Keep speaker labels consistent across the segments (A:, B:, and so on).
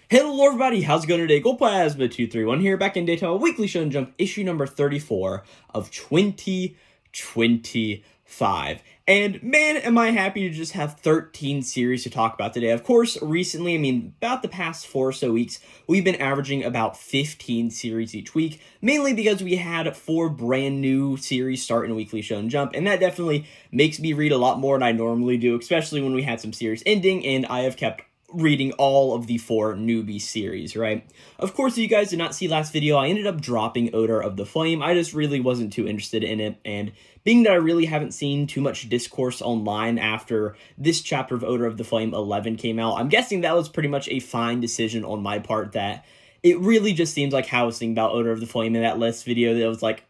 A: Hello everybody, how's it going today? Glowplasma 231 here, back in Daytime, Weekly Shonen Jump Issue number 34 of 2025. And man, am I happy to just have 13 series to talk about today. Of course, recently, about the past 4 or so weeks, we've been averaging about 15 series each week, mainly because we had 4 brand new series start in Weekly Shonen Jump, and that definitely makes me read a lot more than I normally do, especially when we had some series ending, and I have kept reading all of the 4 newbie series, right? Of course, if you guys did not see last video, I ended up dropping Odor of the Flame. I just really wasn't too interested in it, and being that I really haven't seen too much discourse online after this chapter of Odor of the Flame 11 came out, I'm guessing that was pretty much a fine decision on my part. That it really just seems like how I was thinking about Odor of the Flame in that last video, that was like,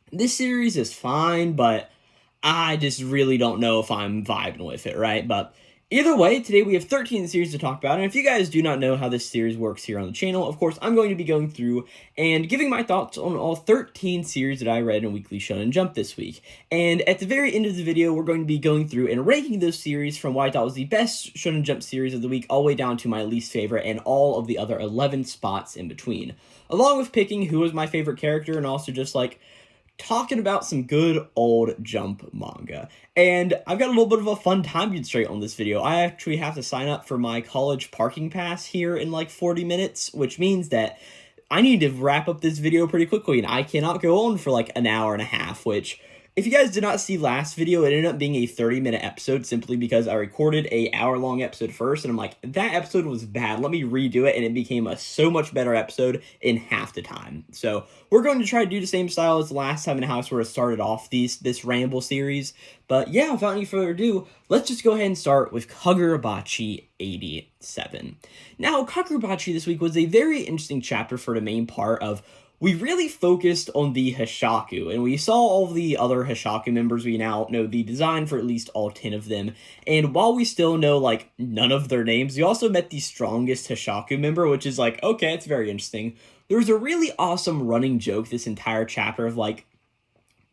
A: this series is fine, but I just really don't know if I'm vibing with it, right? But either way, today we have 13 series to talk about, and if you guys do not know how this series works here on the channel, of course, I'm going to be going through and giving my thoughts on all 13 series that I read in Weekly Shonen Jump this week. And at the very end of the video, we're going to be going through and ranking those series from what I thought was the best Shonen Jump series of the week, all the way down to my least favorite and all of the other 11 spots in between. Along with picking who was my favorite character, and also just like talking about some good old Jump manga. And I've got a little bit of a fun time constraint on this video. I actually have to sign up for my college parking pass here in like 40 minutes, which means that I need to wrap up this video pretty quickly, and I cannot go on for like an hour and a half, which, if you guys did not see last video, it ended up being a 30-minute episode simply because I recorded a hour-long episode first, and I'm like, that episode was bad, let me redo it, and it became a so much better episode in half the time. So we're going to try to do the same style as the last time and how I sort of started off this Ramble series. But yeah, without any further ado, let's just go ahead and start with Kagurabachi 87. Now, Kagurabachi this week was a very interesting chapter for the main part of, we really focused on the Hishaku, and we saw all the other Hishaku members. We now know the design for at least all 10 of them, and while we still know, like, none of their names, we also met the strongest Hishaku member, which is like, okay, it's very interesting. There was a really awesome running joke this entire chapter of, like,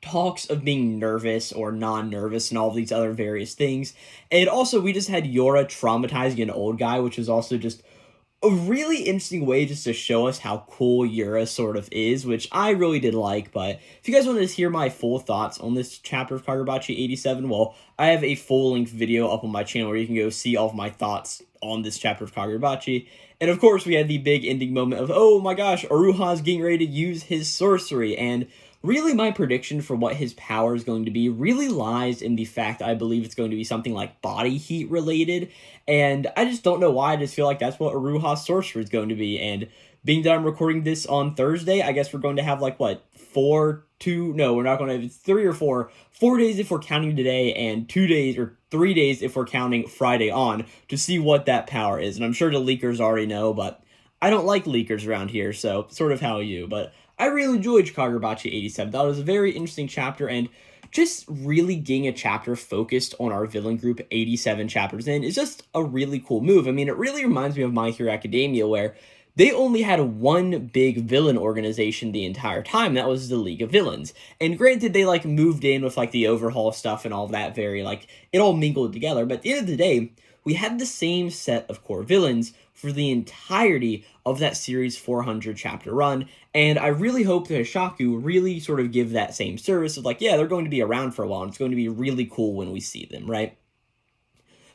A: talks of being nervous or non-nervous and all these other various things, and also we just had Yora traumatizing an old guy, which was also just a really interesting way just to show us how cool Yura sort of is, which I really did like. But if you guys want to hear my full thoughts on this chapter of Kagurabachi 87, well, I have a full-length video up on my channel where you can go see all of my thoughts on this chapter of Kagurabachi. And of course, we had the big ending moment of, oh my gosh, Aruha's getting ready to use his sorcery, and really, my prediction for what his power is going to be really lies in the fact that I believe it's going to be something like body heat related, and I just don't know why. I just feel like that's what Aruha's sorcery is going to be, and being that I'm recording this on Thursday, I guess we're going to have like, what, 3 or 4 days if we're counting today, and 2 days or 3 days if we're counting Friday on, to see what that power is. And I'm sure the leakers already know, but I don't like leakers around here, so sort of how you, but I really enjoyed Kagurabachi 87. That was a very interesting chapter, and just really getting a chapter focused on our villain group 87 chapters in is just a really cool move. I mean, it really reminds me of My Hero Academia, where they only had one big villain organization the entire time. That was the League of Villains. And granted, they like moved in with like the overhaul stuff and all that, very like, it all mingled together. But at the end of the day, we had the same set of core villains for the entirety of that series 400 chapter run, and I really hope the Hishaku really sort of give that same service of like, yeah, they're going to be around for a while, and it's going to be really cool when we see them, right?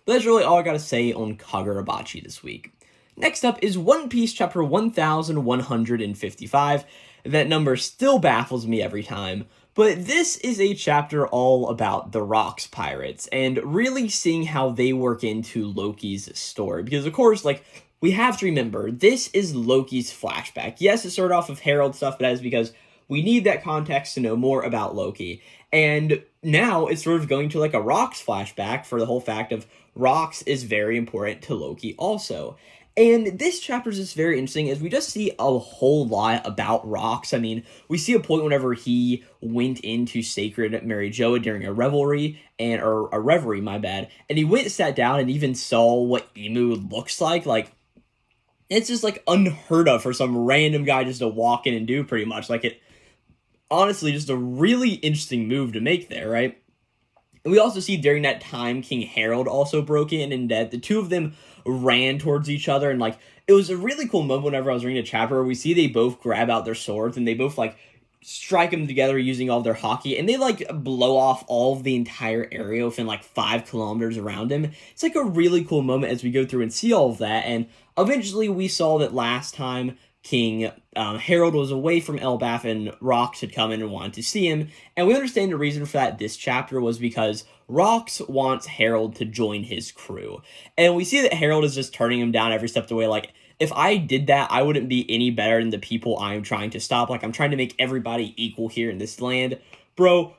A: But that's really all I gotta say on Kagurabachi this week. Next up is One Piece chapter 1155. That number still baffles me every time, but this is a chapter all about the Rocks Pirates, and really seeing how they work into Loki's story, because of course, like, we have to remember, this is Loki's flashback. Yes, it started off with Herald stuff, but that is because we need that context to know more about Loki. And now it's sort of going to like a Rocks flashback for the whole fact of Rocks is very important to Loki also. And this chapter is just very interesting as we just see a whole lot about Rocks. I mean, we see a point whenever he went into Sacred Mary Joa during a revelry, or a reverie, my bad, and he went and sat down and even saw what Emu looks like, it's just, like, unheard of for some random guy just to walk in and do, pretty much. Like, it, honestly, just a really interesting move to make there, right? And we also see during that time, King Harold also broke in, and that the two of them ran towards each other, and like it was a really cool moment whenever I was reading a chapter where we see they both grab out their swords and they both like strike them together using all their hockey, and they like blow off all of the entire area within like 5 kilometers around him. It's like a really cool moment as we go through and see all of that. And eventually we saw that last time King Harold was away from Elbaf and Rox had come in and wanted to see him, and we understand the reason for that this chapter was because Rox wants Harold to join his crew, and we see that Harold is just turning him down every step of the way. Like, if I did that, I wouldn't be any better than the people I'm trying to stop. Like, I'm trying to make everybody equal here in this land. Bro,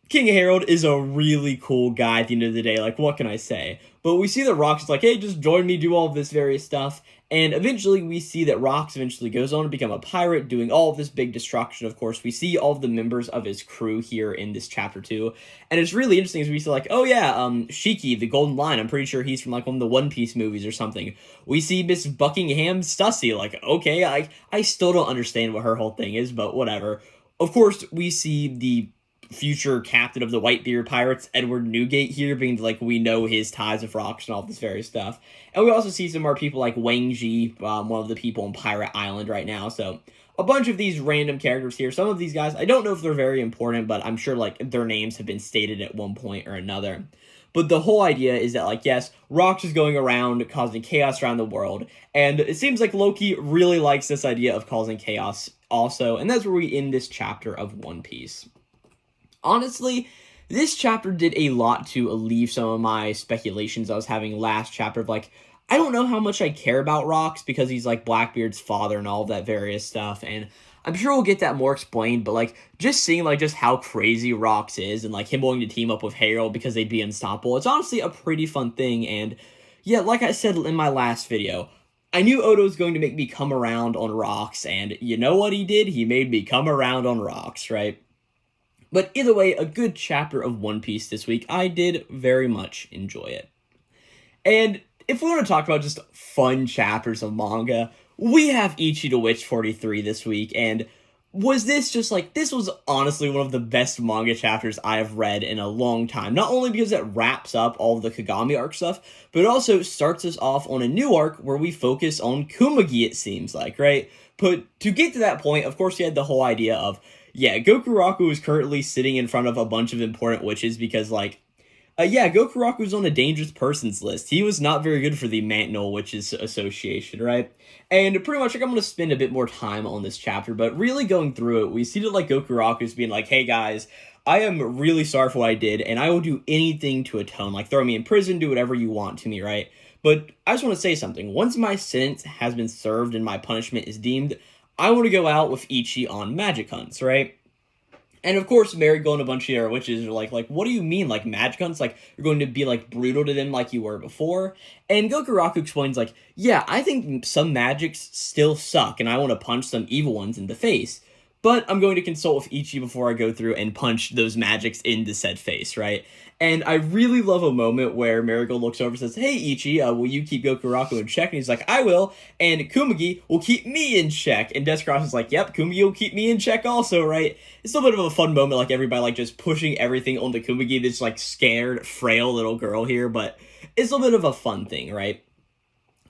A: King Harold is a really cool guy at the end of the day. Like, what can I say? But we see that Rox is like, hey, just join me, do all of this various stuff. And eventually we see that Rox eventually goes on to become a pirate, doing all of this big destruction. Of course, we see all of the members of his crew here in this chapter 2. And it's really interesting as we see like, oh yeah, Shiki, the Golden Lion, I'm pretty sure he's from like one of the One Piece movies or something. We see Miss Buckingham Stussy, like, okay, I still don't understand what her whole thing is, but whatever. Of course, we see the future captain of the Whitebeard Pirates, Edward Newgate, here, being like, we know his ties with Rox and all this various stuff. And we also see some more people like Wang Ji, one of the people on Pirate Island right now. So a bunch of these random characters here. Some of these guys, I don't know if they're very important, but I'm sure like their names have been stated at one point or another. But the whole idea is that, like, yes, Rox is going around causing chaos around the world, and it seems like Loki really likes this idea of causing chaos also, and that's where we end this chapter of One Piece. Honestly, this chapter did a lot to alleviate some of my speculations I was having last chapter of, like, I don't know how much I care about Rox because he's, like, Blackbeard's father and all that various stuff, and I'm sure we'll get that more explained, but, like, just seeing, like, just how crazy Rox is and, like, him wanting to team up with Harold because they'd be unstoppable, it's honestly a pretty fun thing, and, yeah, like I said in my last video, I knew Oda was going to make me come around on Rox, and you know what he did? He made me come around on Rox, right? But either way, a good chapter of One Piece this week. I did very much enjoy it. And if we want to talk about just fun chapters of manga, we have Ichi the Witch 43 this week, and was this just like, this was honestly one of the best manga chapters I have read in a long time. Not only because it wraps up all of the Kagami arc stuff, but it also starts us off on a new arc where we focus on Kumagi, it seems like, right? But to get to that point, of course, you had the whole idea of, yeah, Gokuraku is currently sitting in front of a bunch of important witches because, like, Gokuraku's on a dangerous persons list. He was not very good for the Mantinel Witches Association, right? And pretty much, like, I'm going to spend a bit more time on this chapter, but really going through it, we see that, like, Gokuraku's being like, hey, guys, I am really sorry for what I did, and I will do anything to atone. Like, throw me in prison, do whatever you want to me, right? But I just want to say something. Once my sentence has been served and my punishment is deemed, I want to go out with Ichi on magic hunts, right? And of course, Marigold and a bunch of other witches are like, what do you mean, like, magic hunts? Like, you're going to be, like, brutal to them like you were before? And Gokuraku explains, like, yeah, I think some magics still suck, and I want to punch some evil ones in the face. But I'm going to consult with Ichi before I go through and punch those magics into said face, right? And I really love a moment where Marigold looks over and says, hey, Ichi, will you keep Gokuraku in check? And he's like, I will, and Kumagi will keep me in check. And Descross is like, yep, Kumagi will keep me in check also, right? It's a little bit of a fun moment, like everybody, like, just pushing everything onto Kumagi, this, like, scared, frail little girl here, but it's a little bit of a fun thing, right?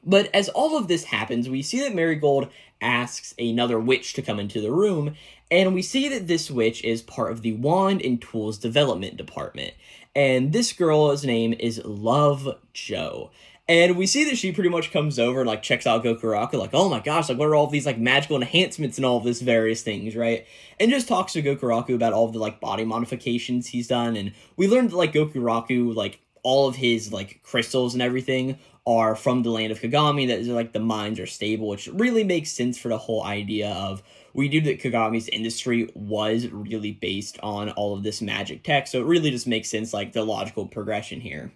A: But as all of this happens, we see that Marigold asks another witch to come into the room, and we see that this witch is part of the Wand and Tools Development Department. And this girl's name is Love Joe. And we see that she pretty much comes over and, like, checks out Gokuraku, like, oh my gosh, like, what are all of these, like, magical enhancements and all of this various things, right? And just talks to Gokuraku about all of the, like, body modifications he's done, and we learned that, like, Gokuraku, like, all of his, like, crystals and everything are from the land of Kagami, that, like, the mines are stable, which really makes sense for the whole idea of, we knew that Kagami's industry was really based on all of this magic tech, so it really just makes sense, like, the logical progression here.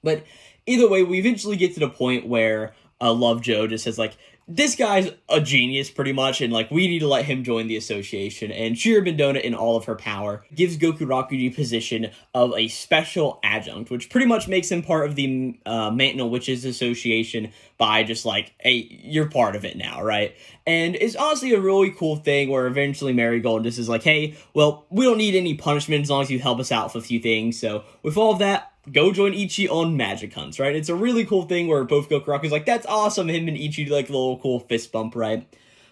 A: But either way, we eventually get to the point where Love Joe just says, like, this guy's a genius, pretty much, and, like, we need to let him join the association. And Shirobindona, in all of her power, gives Gokuraku the position of a special adjunct, which pretty much makes him part of the Mantinel Witches Association by just, like, hey, you're part of it now, right? And it's honestly a really cool thing where eventually Marigold just is like, hey, well, we don't need any punishment as long as you help us out with a few things. So with all of that, go join Ichi on magic hunts, right? It's a really cool thing where both Gokuraku's like, that's awesome, him and Ichi do like a little cool fist bump, right?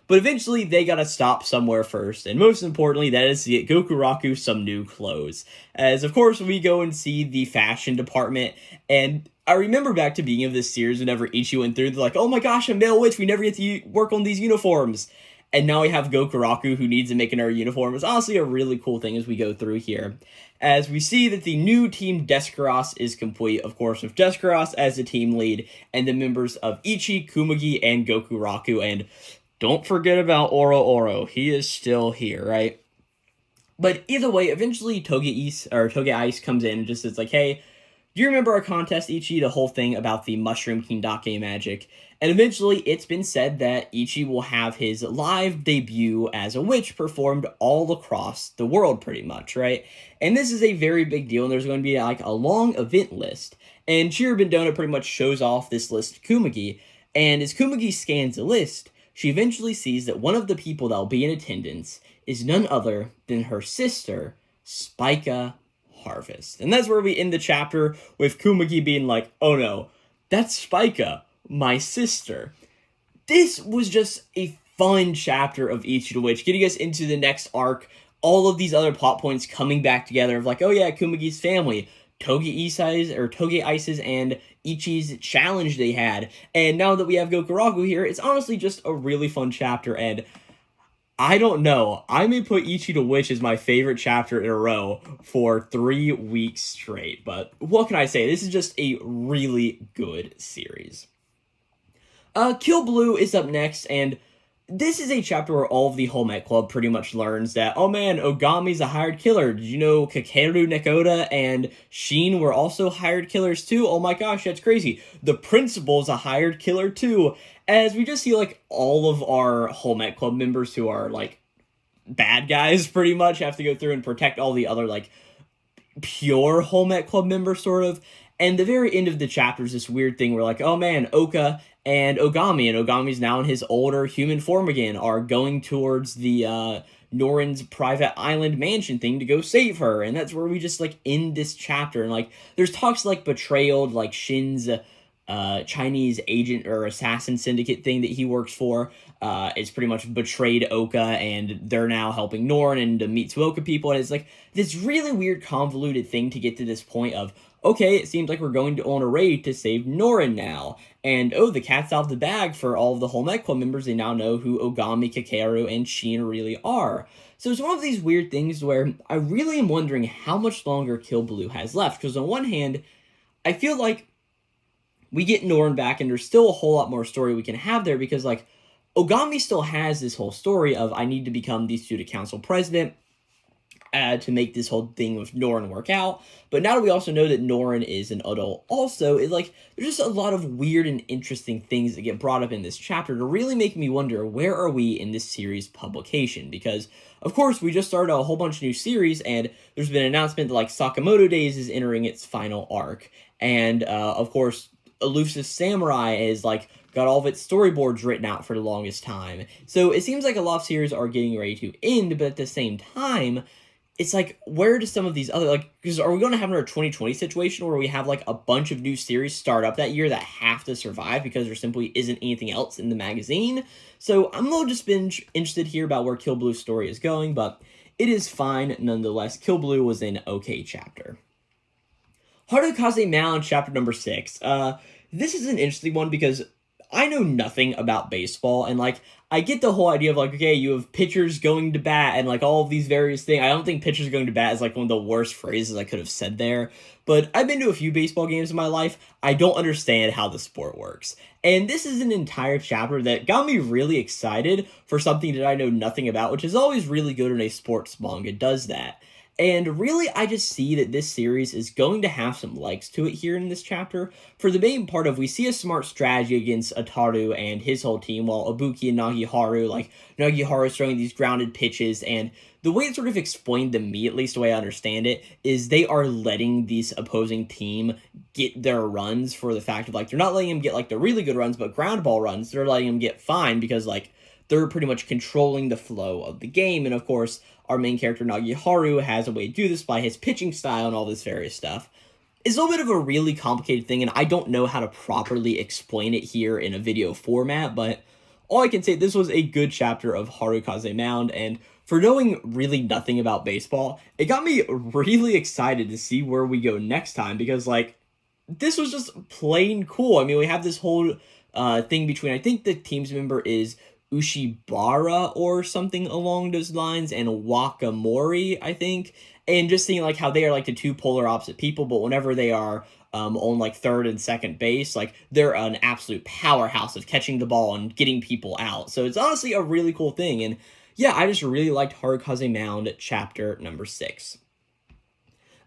A: But eventually they gotta stop somewhere first, and most importantly, that is to get Gokuraku some new clothes. As of course we go and see the fashion department, and I remember back to the beginning of this series whenever Ichi went through, they're like, oh my gosh, a male witch, we never get to work on these uniforms. And now we have Gokuraku who needs to make another uniform. It's honestly a really cool thing as we go through here. As we see that the new team Descaros is complete, of course, with Descaros as the team lead, and the members of Ichi, Kumagi, and Gokuraku, and don't forget about Oro Oro. He is still here, right? But either way, eventually Toge Ice comes in and just is like, hey, do you remember our contest, Ichi? The whole thing about the Mushroom Kindake magic. And eventually, it's been said that Ichi will have his live debut as a witch performed all across the world, pretty much, right? And this is a very big deal, and there's going to be, like, a long event list. And Chiribindona pretty much shows off this list to Kumagi, and as Kumagi scans the list, she eventually sees that one of the people that will be in attendance is none other than her sister, Spica Harvest. And that's where we end the chapter with Kumagi being like, oh no, that's Spica, my sister. This was just a fun chapter of Ichi the Witch, getting us into the next arc, all of these other plot points coming back together of like, oh yeah, Kumagi's family, Toge Ice's and Ichi's challenge they had, and now that we have Gokuraku here, it's honestly just a really fun chapter, and I don't know, I may put Ichi the Witch as my favorite chapter in a row for 3 weeks straight, but what can I say, this is just a really good series. Kill Blue is up next, and this is a chapter where all of the Whole Met Club pretty much learns that, oh man, Ogami's a hired killer. Did you know Kakeru Nekoda and Sheen were also hired killers too? Oh my gosh, that's crazy. The principal's a hired killer too. As we just see, like, all of our Whole Met Club members who are, like, bad guys pretty much have to go through and protect all the other, like, pure Whole Met Club members, sort of. And the very end of the chapter is this weird thing where, like, oh man, Oka and Ogami's now in his older human form again, are going towards the Norin's private island mansion thing to go save her. And that's where we just, like, end this chapter. And, like, there's talks, like, betrayal, like, Shin's Chinese agent or assassin syndicate thing that he works for. It's pretty much betrayed Oka, and they're now helping Norin and the Mitsuoka people. And it's, like, this really weird, convoluted thing to get to this point of, okay, it seems like we're going to on a raid to save Norin now. And, oh, the cat's out of the bag for all of the Whole Met Club members. They now know who Ogami, Kakeru, and Sheen really are. So it's one of these weird things where I really am wondering how much longer Kill Blue has left. Because on one hand, I feel like we get Norin back, and there's still a whole lot more story we can have there. Because, like, Ogami still has this whole story of, I need to become the student council president to make this whole thing with Norin work out. But now that we also know that Norin is an adult also, it's like, there's just a lot of weird and interesting things that get brought up in this chapter to really make me wonder, where are we in this series publication? Because, of course, we just started a whole bunch of new series, and there's been an announcement that, like, Sakamoto Days is entering its final arc. And, of course, Elusive Samurai is, like, got all of its storyboards written out for the longest time. So it seems like a lot of series are getting ready to end, but at the same time, it's like, where do some of these other, like, because are we going to have another 2020 situation where we have, like, a bunch of new series start up that year that have to survive because there simply isn't anything else in the magazine? So I'm a little just been interested here about where Kill Blue's story is going, but it is fine nonetheless. Kill Blue was an okay chapter. Harukaze Mound, chapter number 6. This is an interesting one because I know nothing about baseball, and, like, I get the whole idea of, like, okay, you have pitchers going to bat and, like, all of these various things. I don't think pitchers going to bat is, like, one of the worst phrases I could have said there, but I've been to a few baseball games in my life. I don't understand how the sport works. And this is an entire chapter that got me really excited for something that I know nothing about, which is always really good when a sports manga does that. And really, I just see that this series is going to have some legs to it here in this chapter. For the main part of, we see a smart strategy against Ataru and his whole team, while Ibuki and Nagiharu, like, Nagiharu's throwing these grounded pitches, and the way it's sort of explained to me, at least the way I understand it, is they are letting this opposing team get their runs for the fact of, like, they're not letting them get, like, the really good runs, but ground ball runs, they're letting them get fine because, like, they're pretty much controlling the flow of the game. And of course, our main character Nagiharu has a way to do this by his pitching style and all this various stuff. is a little bit of a really complicated thing, and I don't know how to properly explain it here in a video format, but all I can say, this was a good chapter of Harukaze Mound, and for knowing really nothing about baseball, it got me really excited to see where we go next time, because, like, this was just plain cool. I mean, we have this whole thing between, I think the team's member is Ushibara or something along those lines, and Wakamori, I think, and just seeing, like, how they are, like, the two polar opposite people, but whenever they are on, like, third and second base, like, they're an absolute powerhouse of catching the ball and getting people out. So it's honestly a really cool thing, and yeah, I just really liked Harukaze Mound chapter number 6.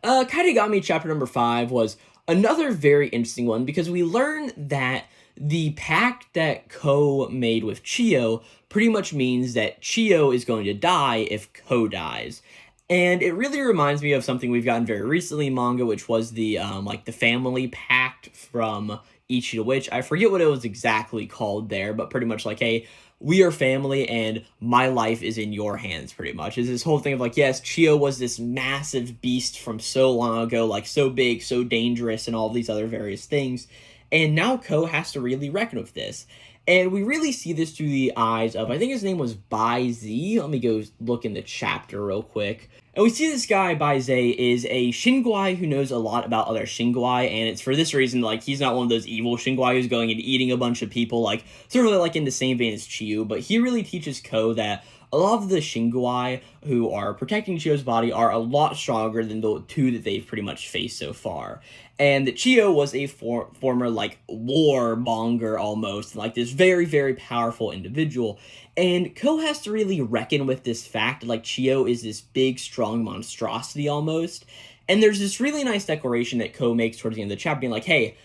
A: Kaitagami chapter number 5 was another very interesting one, because we learn that the pact that Ko made with Chiyo pretty much means that Chiyo is going to die if Ko dies. And it really reminds me of something we've gotten very recently in manga, which was the like the family pact from Ichi the Witch. I forget what it was exactly called there, but pretty much like, hey, we are family and my life is in your hands, pretty much. It's this whole thing of like, yes, Chiyo was this massive beast from so long ago, like so big, so dangerous, and all these other various things. And now Ko has to really reckon with this. And we really see this through the eyes of, I think his name was Bai Z. Let me go look in the chapter real quick. And we see this guy, Baize, is a Shinguai who knows a lot about other Shinguai, and it's for this reason, like, he's not one of those evil Shinguai who's going and eating a bunch of people, like, sort of like in the same vein as Chiyu, but he really teaches Ko that a lot of the Shinguai who are protecting Chiyo's body are a lot stronger than the two that they've pretty much faced so far. And that Chiyo was a former, like, warmonger almost, like this very, very powerful individual. And Ko has to really reckon with this fact, like, Chiyo is this big, strong monstrosity almost. And there's this really nice declaration that Ko makes towards the end of the chapter, being like, hey,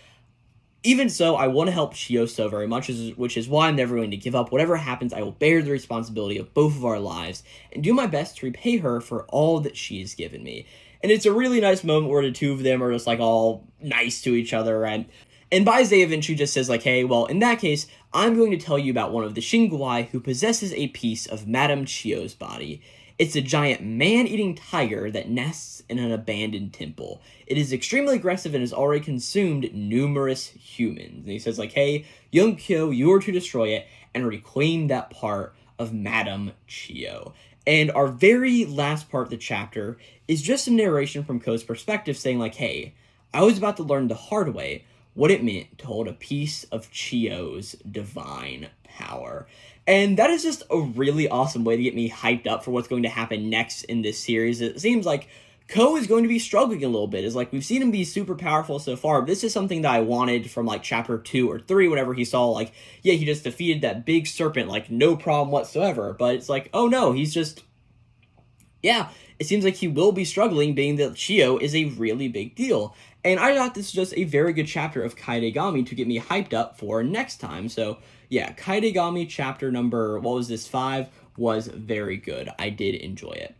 A: even so, I want to help Chiyo so very much, which is why I'm never going to give up. Whatever happens, I will bear the responsibility of both of our lives and do my best to repay her for all that she has given me. And it's a really nice moment where the two of them are just, like, all nice to each other, and Baize eventually just says, like, hey, well, in that case, I'm going to tell you about one of the Shinguai who possesses a piece of Madame Chiyo's body. It's a giant man-eating tiger that nests in an abandoned temple. It is extremely aggressive and has already consumed numerous humans. And he says, like, hey, young Kyo, you are to destroy it and reclaim that part of Madame Chiyo. And our very last part of the chapter is just a narration from Ko's perspective saying, like, hey, I was about to learn the hard way what it meant to hold a piece of Chiyo's divine power. And that is just a really awesome way to get me hyped up for what's going to happen next in this series. It seems like Ko is going to be struggling a little bit. It's like, we've seen him be super powerful so far, but this is something that I wanted from, like, chapter 2 or 3, whenever he saw, like, yeah, he just defeated that big serpent, like, no problem whatsoever. But it's like, oh no, he's just, yeah, it seems like he will be struggling, being that Chiyo is a really big deal. And I thought this was just a very good chapter of Kaitagami to get me hyped up for next time. So, yeah, Kaitagami chapter number, 5, was very good. I did enjoy it.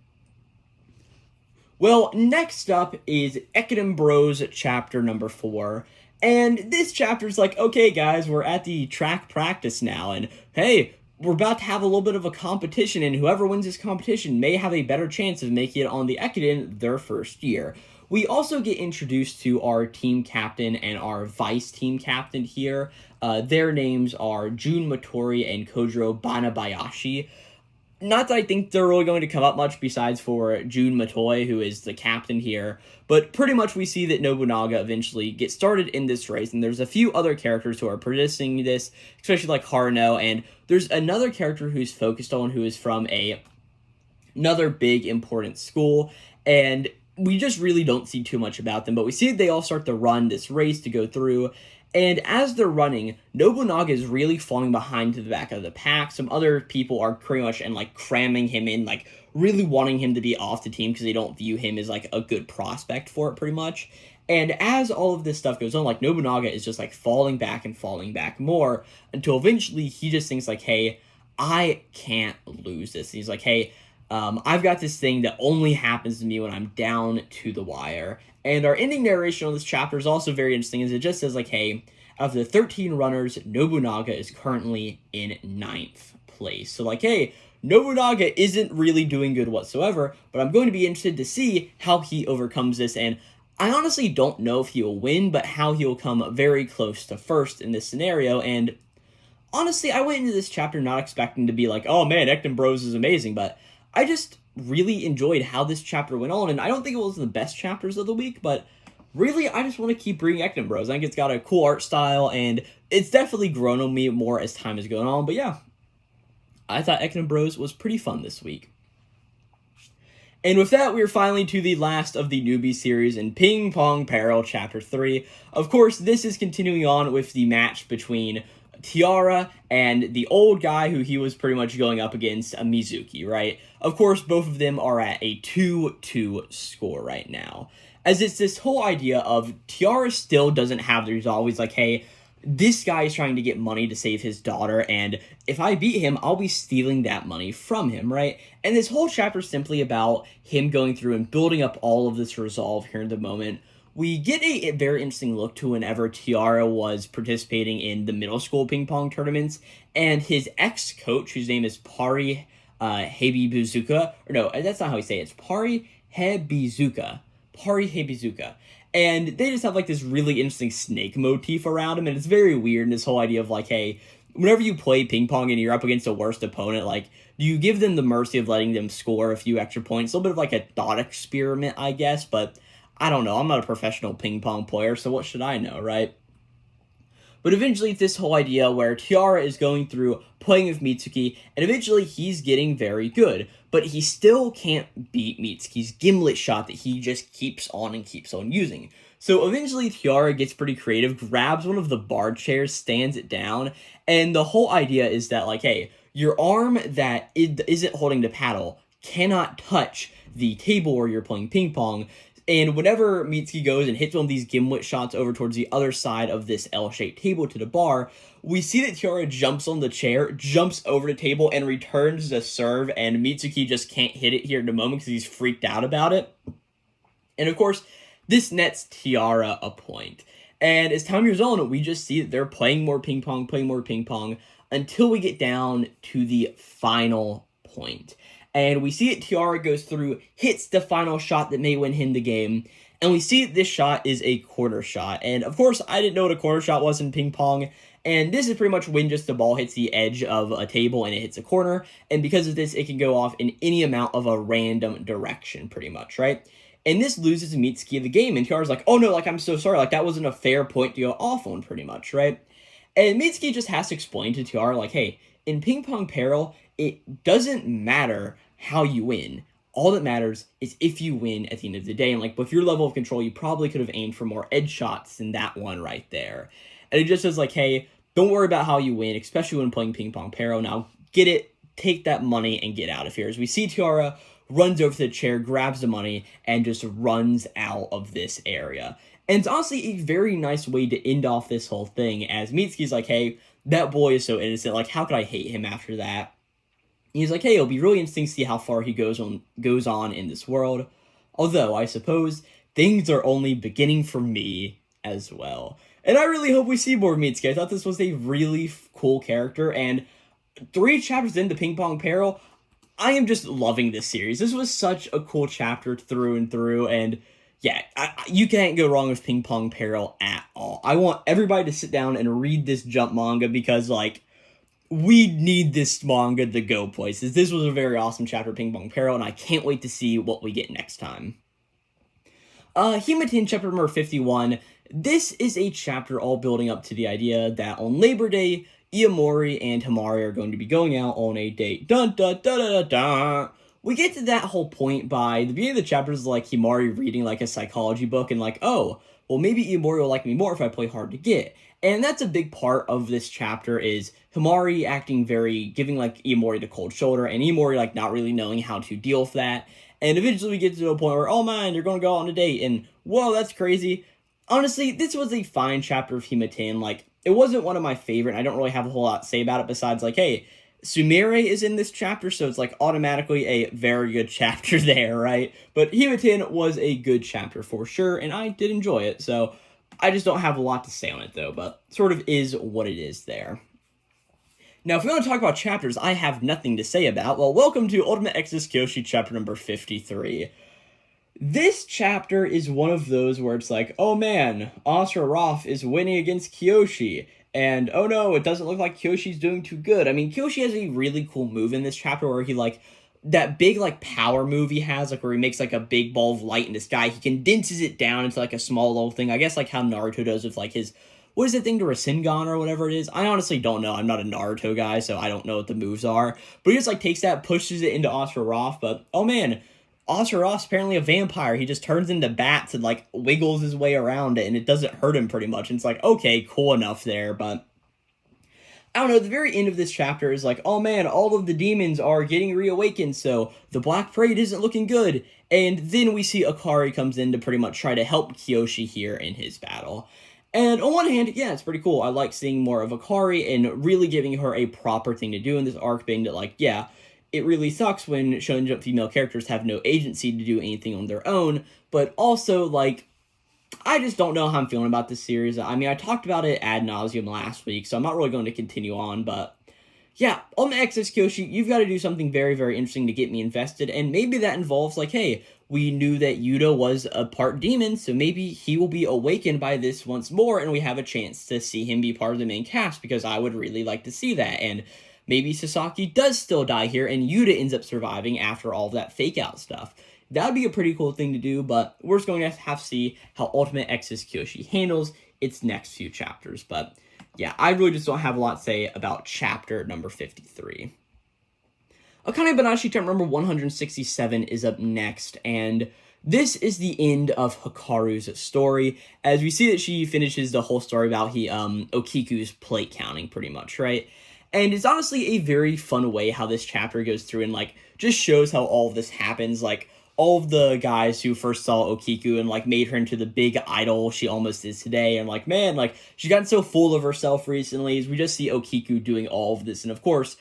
A: Well, next up is Ekiden Bros chapter number 4. And this chapter's like, okay, guys, we're at the track practice now. And, hey, we're about to have a little bit of a competition, and whoever wins this competition may have a better chance of making it on the Ekiden their first year. We also get introduced to our team captain and our vice team captain here. Their names are Jun Motori and Kojiro Banabayashi. Not that I think they're really going to come up much besides for Jun Motori, who is the captain here, but pretty much we see that Nobunaga eventually gets started in this race, and there's a few other characters who are predicting this, especially like Haruno, and there's another character who's focused on who is from another big important school, and we just really don't see too much about them, but we see that they all start to run this race to go through, and as they're running, Nobunaga is really falling behind to the back of the pack. Some other people are pretty much and like cramming him in, like really wanting him to be off the team because they don't view him as like a good prospect for it pretty much. And as all of this stuff goes on, like Nobunaga is just like falling back and falling back more until eventually he just thinks like, hey, I can't lose this. He's like, hey, I've got this thing that only happens to me when I'm down to the wire. And our ending narration on this chapter is also very interesting, as it just says, like, hey, of the 13 runners, Nobunaga is currently in 9th place. So, like, hey, Nobunaga isn't really doing good whatsoever, but I'm going to be interested to see how he overcomes this, and I honestly don't know if he'll win, but how he'll come very close to first in this scenario. And honestly, I went into this chapter not expecting to be like, oh man, Ecton Bros is amazing, but I just really enjoyed how this chapter went on, and I don't think it was the best chapters of the week, but really, I just want to keep reading Ecton Bros. I think it's got a cool art style, and it's definitely grown on me more as time has gone on, but yeah, I thought Ecton Bros was pretty fun this week. And with that, we are finally to the last of the newbie series in Ping Pong Peril Chapter 3. Of course, this is continuing on with the match between Tiara and the old guy who he was pretty much going up against, Mizuki, right? Of course, both of them are at a 2-2 score right now. As it's this whole idea of Tiara still doesn't have the resolve. He's like, hey, this guy is trying to get money to save his daughter, and if I beat him, I'll be stealing that money from him, right? And this whole chapter is simply about him going through and building up all of this resolve here in the moment. We get a very interesting look to whenever Tiara was participating in the middle school ping pong tournaments, and his ex-coach, whose name is Pari Hebizuka, or no, that's not how we say it, it's Pari Hebizuka. And they just have, like, this really interesting snake motif around him, and it's very weird, and this whole idea of, like, hey, whenever you play ping pong and you're up against a worst opponent, like, do you give them the mercy of letting them score a few extra points? A little bit of, like, a thought experiment, I guess, but I don't know. I'm not a professional ping pong player, so what should I know, right? But eventually, this whole idea where Tiara is going through playing with Mitsuki, and eventually he's getting very good, but he still can't beat Mitsuki's gimlet shot that he just keeps on using. So eventually, Tiara gets pretty creative, grabs one of the bar chairs, stands it down, and the whole idea is that, like, hey, your arm that isn't holding the paddle cannot touch the table where you're playing ping pong. And whenever Mitsuki goes and hits one of these gimlet shots over towards the other side of this L-shaped table to the bar, we see that Tiara jumps on the chair, jumps over the table, and returns the serve, and Mitsuki just can't hit it here in the moment because he's freaked out about it. And of course, this nets Tiara a point. And as time goes on, we just see that they're playing more ping pong, until we get down to the final point. And we see it, Tiara goes through, hits the final shot that may win him the game. And we see this shot is a corner shot. And of course, I didn't know what a corner shot was in ping pong. And this is pretty much when just the ball hits the edge of a table and it hits a corner. And because of this, it can go off in any amount of a random direction, pretty much, right? And this loses Mitsuki the game. And Tiara's like, oh no, like, I'm so sorry. Like, that wasn't a fair point to go off on, pretty much, right? And Mitsuki just has to explain to Tiara, like, hey, in Ping Pong Peril, it doesn't matter how you win. All that matters is if you win at the end of the day. And, like, with your level of control, you probably could have aimed for more edge shots than that one right there. And it just says, like, hey, don't worry about how you win, especially when playing Ping Pong Peril. Now, get it, take that money, and get out of here. As we see Tiara runs over to the chair, grabs the money, and just runs out of this area. And it's honestly a very nice way to end off this whole thing, as Mitsuki's like, hey, that boy is so innocent, like, how could I hate him after that? And he's like, hey, it'll be really interesting to see how far he goes on in this world. Although, I suppose, things are only beginning for me as well. And I really hope we see more of Mitsuki. I thought this was a really cool character, and 3 chapters into Ping Pong Peril, I am just loving this series. This was such a cool chapter through and through, and yeah, you can't go wrong with Ping Pong Peril at all. I want everybody to sit down and read this Jump manga because, like, we need this manga to go places. This was a very awesome chapter of Ping Pong Peril, and I can't wait to see what we get next time. Hina chapter number 51. This is a chapter all building up to the idea that on Labor Day, Iomori and Himari are going to be going out on a date. Dun dun dun dun dun dun. We get to that whole point by the beginning of the chapter is like Himari reading like a psychology book and like, oh, well maybe Iomori will like me more if I play hard to get. And that's a big part of this chapter is Himari acting giving like Iomori the cold shoulder and Iomori like not really knowing how to deal with that. And eventually we get to a point where, oh man, you're going to go out on a date and whoa, that's crazy. Honestly, this was a fine chapter of Hina. Like, it wasn't one of my favorite. I don't really have a whole lot to say about it besides like, hey, Sumire is in this chapter, so it's like automatically a very good chapter there, right? But Hina was a good chapter for sure, and I did enjoy it, so I just don't have a lot to say on it though, but sort of is what it is there. Now, if we want to talk about chapters I have nothing to say about, well, welcome to Ultimate Exodus Kyoshi chapter number 53. This chapter is one of those where it's like, oh man, Asura Roth is winning against Kyoshi. And oh no, it doesn't look like Kyoshi's doing too good. I mean, Kyoshi has a really cool move in this chapter where he like that big like power move he has, like where he makes like a big ball of light in the sky, he condenses it down into like a small little thing. I guess like how Naruto does with like his what is the thing to Rasengan or whatever it is? I honestly don't know. I'm not a Naruto guy, so I don't know what the moves are. But he just like takes that, pushes it into Asura Roth, but oh man, Asura Roth's apparently a vampire. He just turns into bats and like wiggles his way around it, and it doesn't hurt him pretty much. And it's like, okay, cool enough there, but I don't know, the very end of this chapter is like, oh man, all of the demons are getting reawakened, so the Black Parade isn't looking good. And then we see Akari comes in to pretty much try to help Kyoshi here in his battle. And on one hand, yeah, it's pretty cool. I like seeing more of Akari and really giving her a proper thing to do in this arc, being that, like, yeah, it really sucks when Shonen Jump female characters have no agency to do anything on their own, but also, like, I just don't know how I'm feeling about this series. I mean, I talked about it ad nauseum last week, so I'm not really going to continue on, but yeah, on the Excess Kyoshi, you've got to do something very, very interesting to get me invested, and maybe that involves, like, hey, we knew that Yuta was a part demon, so maybe he will be awakened by this once more, and we have a chance to see him be part of the main cast, because I would really like to see that, and maybe Sasaki does still die here, and Yuta ends up surviving after all of that fake-out stuff. That would be a pretty cool thing to do, but we're just going to have to see how Ultimate Excess Kyoshi handles its next few chapters, but yeah, I really just don't have a lot to say about chapter number 53. Akane Banashi chapter number 167 is up next, and this is the end of Hikaru's story, as we see that she finishes the whole story about Okiku's plate counting, pretty much, right? And it's honestly a very fun way how this chapter goes through and, like, just shows how all of this happens, like, all of the guys who first saw Okiku and, like, made her into the big idol she almost is today, and, like, man, like, she's gotten so full of herself recently, as we just see Okiku doing all of this, and of course,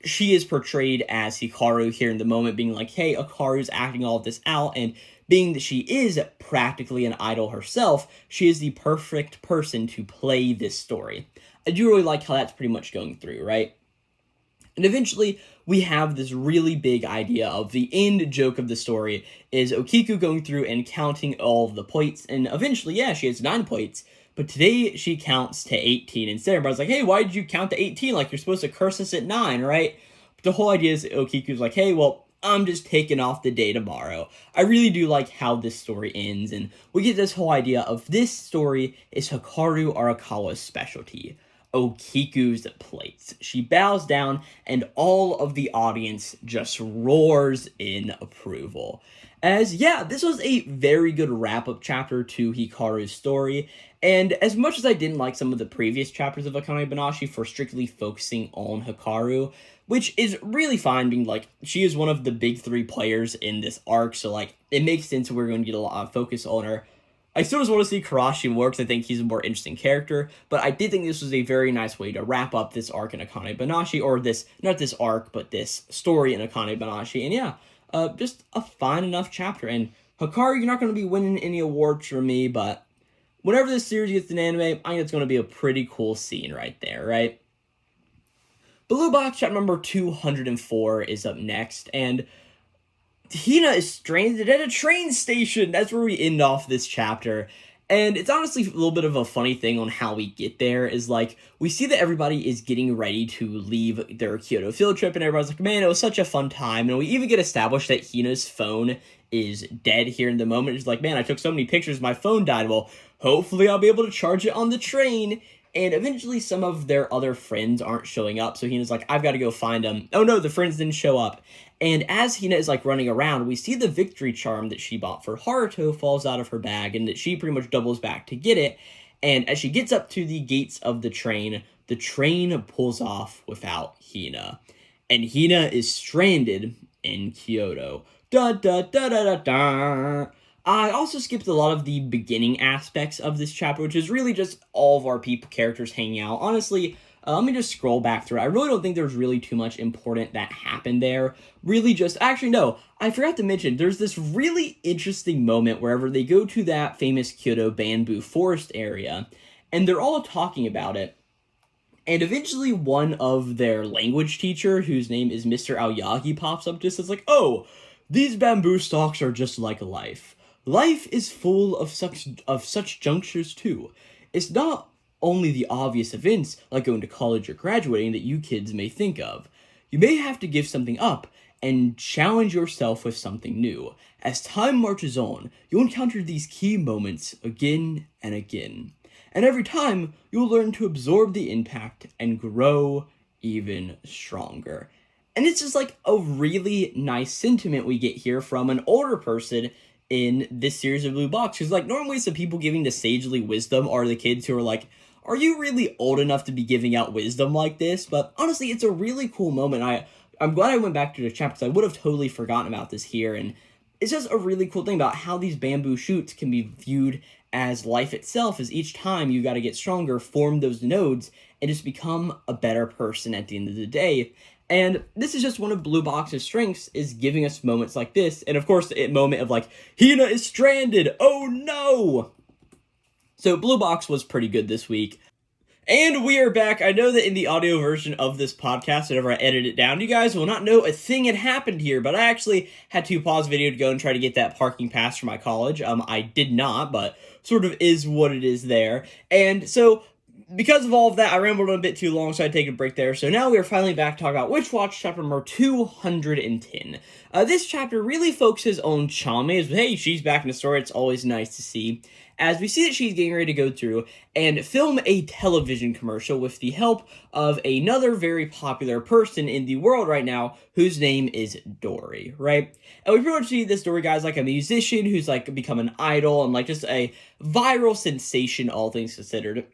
A: she is portrayed as Hikaru here in the moment, being like, hey, Hikaru's acting all of this out, and being that she is practically an idol herself, she is the perfect person to play this story. I do really like how that's pretty much going through, right? And eventually, we have this really big idea of the end joke of the story is Okiku going through and counting all of the plates, and eventually, yeah, she has 9 plates, but today she counts to 18 instead. Everybody's like, hey, why did you count to 18? Like, you're supposed to curse us at 9, right? But the whole idea is Okiku's like, hey, well, I'm just taking off the day tomorrow. I really do like how this story ends, and we get this whole idea of this story is Hikaru Arakawa's specialty. Okiku's plates. She bows down, and all of the audience just roars in approval. As, yeah, this was a very good wrap-up chapter to Hikaru's story, and as much as I didn't like some of the previous chapters of Akane Banashi for strictly focusing on Hikaru, which is really fine, being like, she is one of the big 3 players in this arc, so, like, it makes sense we're going to get a lot of focus on her. I still just want to see Karashi more because I think he's a more interesting character, but I did think this was a very nice way to wrap up this arc in Akane Banashi, or this, not this arc, but this story in Akane Banashi, and yeah, just a fine enough chapter, and Hikaru, you're not going to be winning any awards from me, but whenever this series gets an anime, I think it's going to be a pretty cool scene right there, right? Blue Box chapter number 204 is up next, and Hina is stranded at a train station. That's where we end off this chapter. And it's honestly a little bit of a funny thing on how we get there is, like, we see that everybody is getting ready to leave their Kyoto field trip, and everybody's like, man, it was such a fun time. And we even get established that Hina's phone is dead here in the moment. It's like, man, I took so many pictures, my phone died. Well, hopefully I'll be able to charge it on the train. And eventually some of their other friends aren't showing up, so Hina's like, I've got to go find them. Oh no, the friends didn't show up. And as Hina is, like, running around, we see the victory charm that she bought for Haruto falls out of her bag, and that she pretty much doubles back to get it. And as she gets up to the gates of the train pulls off without Hina. And Hina is stranded in Kyoto. Da da da da da da. I also skipped a lot of the beginning aspects of this chapter, which is really just all of our characters hanging out. Honestly, let me just scroll back through. I really don't think there's really too much important that happened there. Really just, actually no, I forgot to mention, there's this really interesting moment wherever they go to that famous Kyoto bamboo forest area, and they're all talking about it. And eventually one of their language teacher, whose name is Mr. Aoyagi, pops up just as like, oh, these bamboo stalks are just like life. Life is full of such junctures too. It's not only the obvious events like going to college or graduating that you kids may think of. You may have to give something up and challenge yourself with something new. As time marches on, you'll encounter these key moments again and again. And every time, you'll learn to absorb the impact and grow even stronger. And it's just like a really nice sentiment we get here from an older person in this series of Blue Box. Because like normally some people giving the sagely wisdom are the kids who are like, are you really old enough to be giving out wisdom like this? But honestly, it's a really cool moment. I'm glad I went back to the chapter because I would have totally forgotten about this here. And it's just a really cool thing about how these bamboo shoots can be viewed as life itself, as each time you got to get stronger, form those nodes, and just become a better person at the end of the day. And this is just one of Blue Box's strengths, is giving us moments like this. And of course, the moment of like, Hina is stranded! Oh no! So Blue Box was pretty good this week. And we are back. I know that in the audio version of this podcast, whenever I edit it down, you guys will not know a thing had happened here, but I actually had to pause the video to go and try to get that parking pass for my college. I did not, but sort of is what it is there. And so, because of all of that, I rambled on a bit too long, so I take a break there. So now we are finally back to talk about Witch Watch chapter number 210. This chapter really focuses on Chame, as hey, she's back in the story. It's always nice to see. As we see that she's getting ready to go through and film a television commercial with the help of another very popular person in the world right now, whose name is Dory, right? And we pretty much see this Dory guy's like a musician who's like become an idol and like just a viral sensation, all things considered.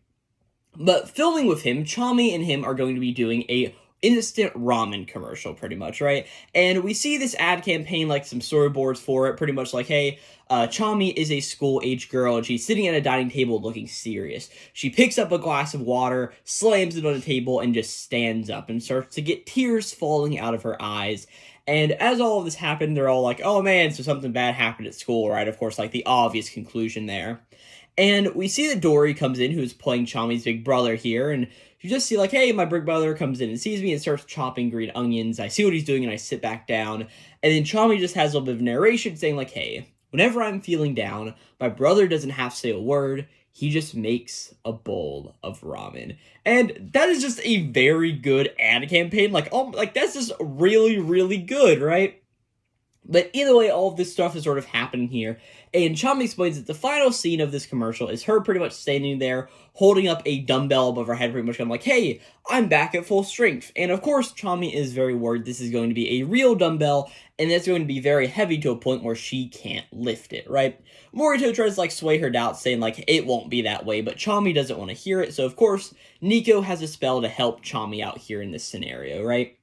A: But filming with him, Chame and him are going to be doing a instant ramen commercial, pretty much, right? And we see this ad campaign, like some storyboards for it, pretty much like, hey, Chame is a school-age girl, and she's sitting at a dining table looking serious. She picks up a glass of water, slams it on the table, and just stands up and starts to get tears falling out of her eyes. And as all of this happened, they're all like, oh man, so something bad happened at school, right? Of course, like the obvious conclusion there. And we see that Dory comes in, who's playing Chame's big brother here, and you just see like, hey, my big brother comes in and sees me and starts chopping green onions. I see what he's doing and I sit back down. And then Chame just has a little bit of narration saying like, hey, whenever I'm feeling down, my brother doesn't have to say a word. He just makes a bowl of ramen. And that is just a very good ad campaign. Like, oh, like that's just really, really good, right? But either way, all of this stuff is sort of happening here. And Chame explains that the final scene of this commercial is her pretty much standing there, holding up a dumbbell above her head, pretty much going like, hey, I'm back at full strength. And of course, Chame is very worried this is going to be a real dumbbell, and it's going to be very heavy to a point where she can't lift it, right? Morito tries to like sway her doubts, saying like, it won't be that way, but Chame doesn't want to hear it. So of course, Nico has a spell to help Chame out here in this scenario, right?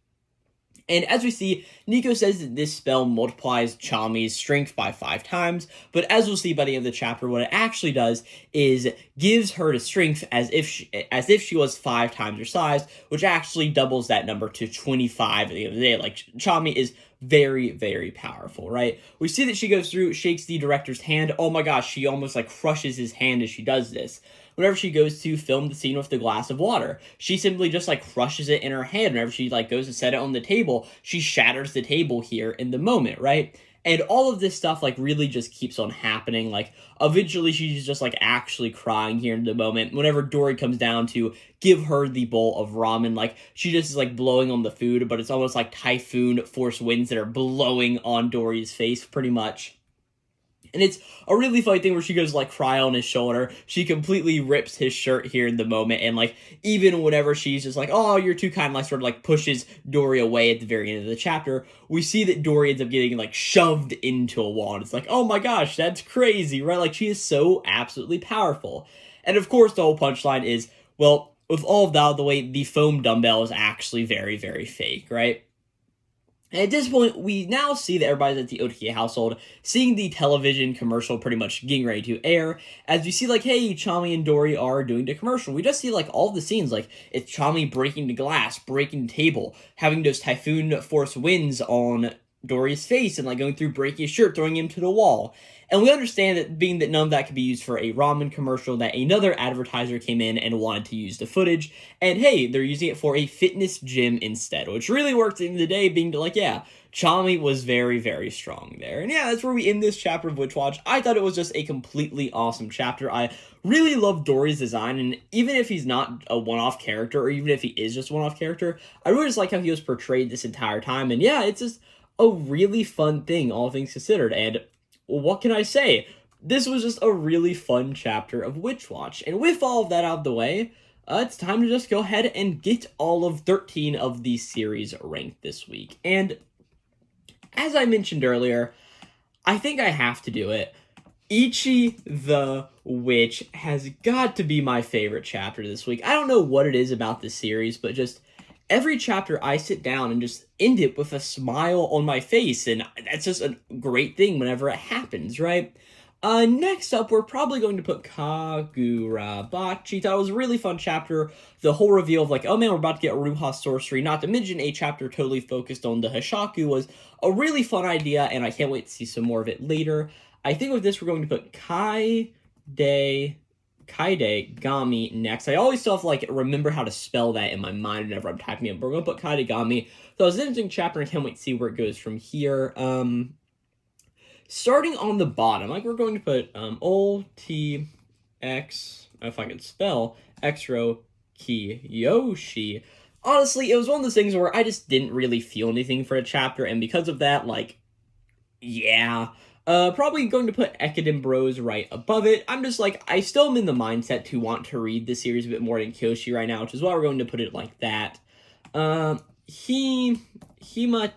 A: And as we see, Nico says that this spell multiplies Chame's strength by 5 times, but as we'll see by the end of the chapter, what it actually does is gives her the strength as if she was 5 times her size, which actually doubles that number to 25 at the end of the day. Like, Chame is very, very powerful, right? We see that she goes through, shakes the director's hand. Oh my gosh, she almost like crushes his hand as she does this. Whenever she goes to film the scene with the glass of water, she simply just like crushes it in her hand. Whenever she like goes to set it on the table, she shatters the table here in the moment, right? And all of this stuff like really just keeps on happening. Like eventually she's just like actually crying here in the moment. Whenever Dory comes down to give her the bowl of ramen, like she just is like blowing on the food, but it's almost like typhoon force winds that are blowing on Dory's face pretty much. And it's a really funny thing where she goes like cry on his shoulder. She completely rips his shirt here in the moment. And like, even whenever she's just like, oh, you're too kind, like sort of like pushes Dory away at the very end of the chapter, we see that Dory ends up getting like shoved into a wall. And it's like, oh my gosh, that's crazy, right? Like she is so absolutely powerful. And of course, the whole punchline is, well, with all of that out of the way, the foam dumbbell is actually very, very fake, right? And at this point, we now see that everybody's at the Otake household, seeing the television commercial pretty much getting ready to air, as we see, like, hey, Chame and Dory are doing the commercial. We just see, like, all of the scenes, like, it's Chame breaking the glass, breaking the table, having those typhoon force winds on Dory's face and like going through, breaking his shirt, throwing him to the wall. And we understand that being that none of that could be used for a ramen commercial, that another advertiser came in and wanted to use the footage. And hey, they're using it for a fitness gym instead, which really worked at the end of the day, being like, yeah, Chami was very, very strong there. And yeah, that's where we end this chapter of Witch Watch. I thought it was just a completely awesome chapter. I really love Dory's design, and even if he's not a one-off character, or even if he is just a one-off character, I really just like how he was portrayed this entire time. And yeah, it's just a really fun thing, all things considered. And what can I say? This was just a really fun chapter of Witch Watch. And with all of that out of the way, it's time to just go ahead and get all of 13 of these series ranked this week. And as I mentioned earlier, I think I have to do it. Ichi the Witch has got to be my favorite chapter this week. I don't know what it is about this series, but just every chapter I sit down and just end it with a smile on my face, and that's just a great thing whenever it happens, right? Next up, we're probably going to put Kagurabachi. Thought it was a really fun chapter. The whole reveal of like, oh man, we're about to get Ruha sorcery, not to mention a chapter totally focused on the Hishaku, was a really fun idea, and I can't wait to see some more of it later. I think with this, we're going to put Kaide Gami next. I always still have to like remember how to spell that in my mind whenever I'm typing it, but we're going to put Kaide Gami. So it was an interesting chapter, and I can't wait to see where it goes from here. Starting on the bottom, like we're going to put OTX, if I can spell, Xro Kiyoshi. Honestly, it was one of those things where I just didn't really feel anything for a chapter, and because of that, like, yeah. Probably going to put Ekiden Bros right above it. I'm just like, I still am in the mindset to want to read this series a bit more than Kyoshi right now, which is why we're going to put it like that. Hima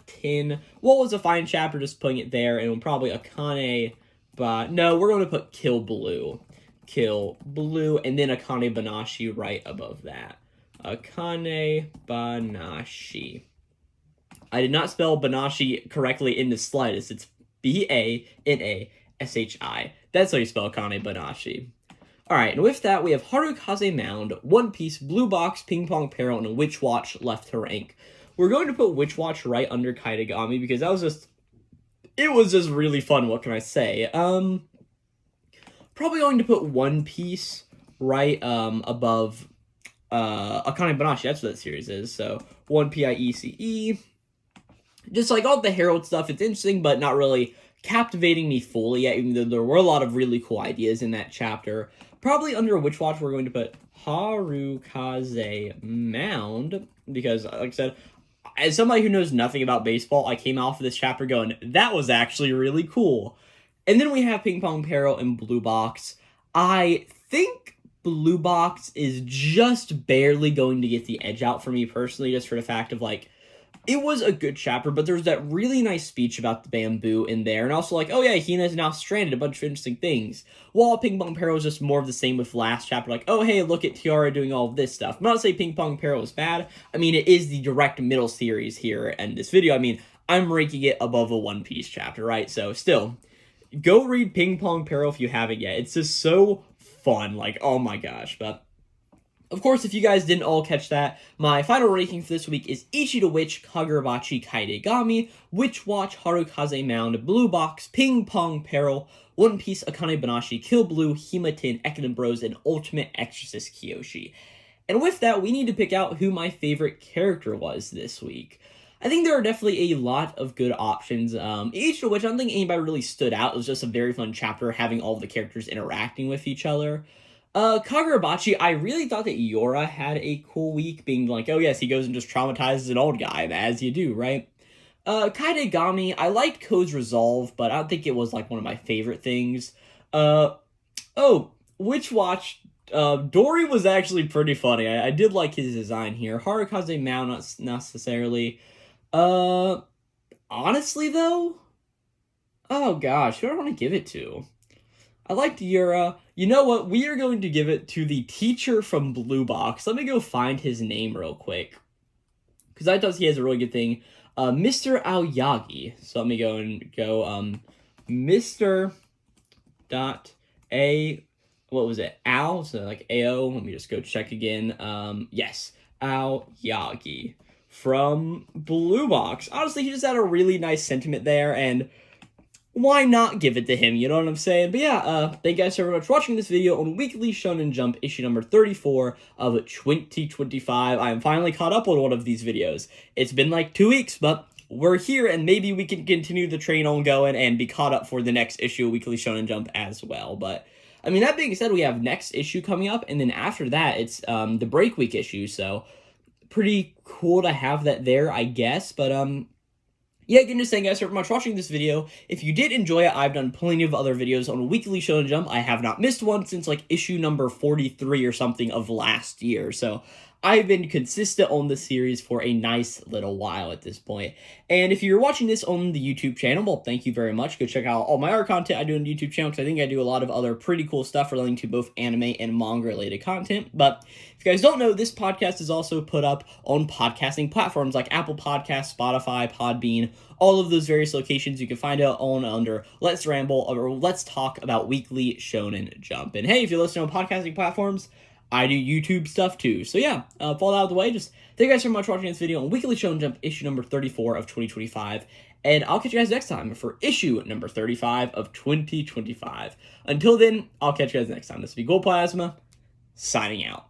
A: Tin. What was a fine chapter, just putting it there, and probably Akane, but no, we're going to put Kill Blue, and then Akane Banashi right above that. Akane Banashi. I did not spell Banashi correctly in the slightest. It's Banashi. That's how you spell Akane Banashi. Alright, and with that, we have Harukaze Mound, One Piece, Blue Box, Ping Pong Peril, and Witch Watch left to rank. We're going to put Witch Watch right under Kaidegami because that was just... it was just really fun, what can I say? Probably going to put One Piece right above Akane Banashi. That's what that series is, so 1PIECE. Just like all the Herald stuff, it's interesting, but not really captivating me fully yet, even though there were a lot of really cool ideas in that chapter. Probably under Witch Watch, we're going to put Harukaze Mound, because, like I said, as somebody who knows nothing about baseball, I came off of this chapter going, that was actually really cool. And then we have Ping Pong Peril and Blue Box. I think Blue Box is just barely going to get the edge out for me personally, just for the fact of, like, it was a good chapter, but there's that really nice speech about the bamboo in there, and also like, oh yeah, Hina is now stranded, a bunch of interesting things. While Ping Pong Peril was just more of the same with last chapter, like, oh hey, look at Tiara doing all of this stuff. I'm not saying Ping Pong Peril is bad, I mean, it is the direct middle series here in this video. I mean, I'm ranking it above a One Piece chapter, right? So still, go read Ping Pong Peril if you haven't yet. It's just so fun, like, oh my gosh, but... of course, if you guys didn't all catch that, my final ranking for this week is Ichi the Witch, Kagurabachi, Kaidegami, Witch Watch, Harukaze Mound, Blue Box, Ping Pong Peril, One Piece, Akane Banashi, Kill Blue, Himatin, Ekiden Bros, and Ultimate Exorcist Kyoshi. And with that, we need to pick out who my favorite character was this week. I think there are definitely a lot of good options, each of which I don't think anybody really stood out. It was just a very fun chapter, having all the characters interacting with each other. Kagurabachi, I really thought that Yora had a cool week, being like, oh yes, he goes and just traumatizes an old guy, as you do, right? Kaidegami, I liked Ko's resolve, but I don't think it was, like, one of my favorite things. Witch Watch, Dory was actually pretty funny. I did like his design here. Harukaze Mao, not necessarily. Honestly, though? Oh gosh, who do I want to give it to? I liked Yura. You know what? We are going to give it to the teacher from Blue Box. Let me go find his name real quick, because I thought he has a really good thing. Mr. Aoyagi. So let me go Mr. Dot A. What was it? So like AO. Let me just go check again. Yes. Aoyagi from Blue Box. Honestly, he just had a really nice sentiment there, and why not give it to him, you know what I'm saying? But yeah, thank you guys so very much for watching this video on Weekly Shonen Jump issue number 34 of 2025. I am finally caught up on one of these videos. It's been like 2 weeks, but we're here, and maybe we can continue the train on going and be caught up for the next issue of Weekly Shonen Jump as well. But I mean, that being said, we have next issue coming up, and then after that, it's the break week issue, so pretty cool to have that there, I guess. But yeah, again, just thank you guys so much for watching this video. If you did enjoy it, I've done plenty of other videos on Weekly Shonen Jump. I have not missed one since, like, issue number 43 or something of last year. So I've been consistent on the series for a nice little while at this point. And if you're watching this on the YouTube channel, well, thank you very much. Go check out all my other content I do on the YouTube channel, because I think I do a lot of other pretty cool stuff relating to both anime and manga-related content. But if you guys don't know, this podcast is also put up on podcasting platforms like Apple Podcasts, Spotify, Podbean, all of those various locations. You can find it on under Let's Ramble, or Let's Talk About Weekly Shonen Jump. And hey, if you're listening on podcasting platforms, I do YouTube stuff too. So yeah, fall out of the way. Just thank you guys so much for watching this video on Weekly Shonen Jump issue number 34 of 2025. And I'll catch you guys next time for issue number 35 of 2025. Until then, I'll catch you guys next time. This will be Glowplasma, signing out.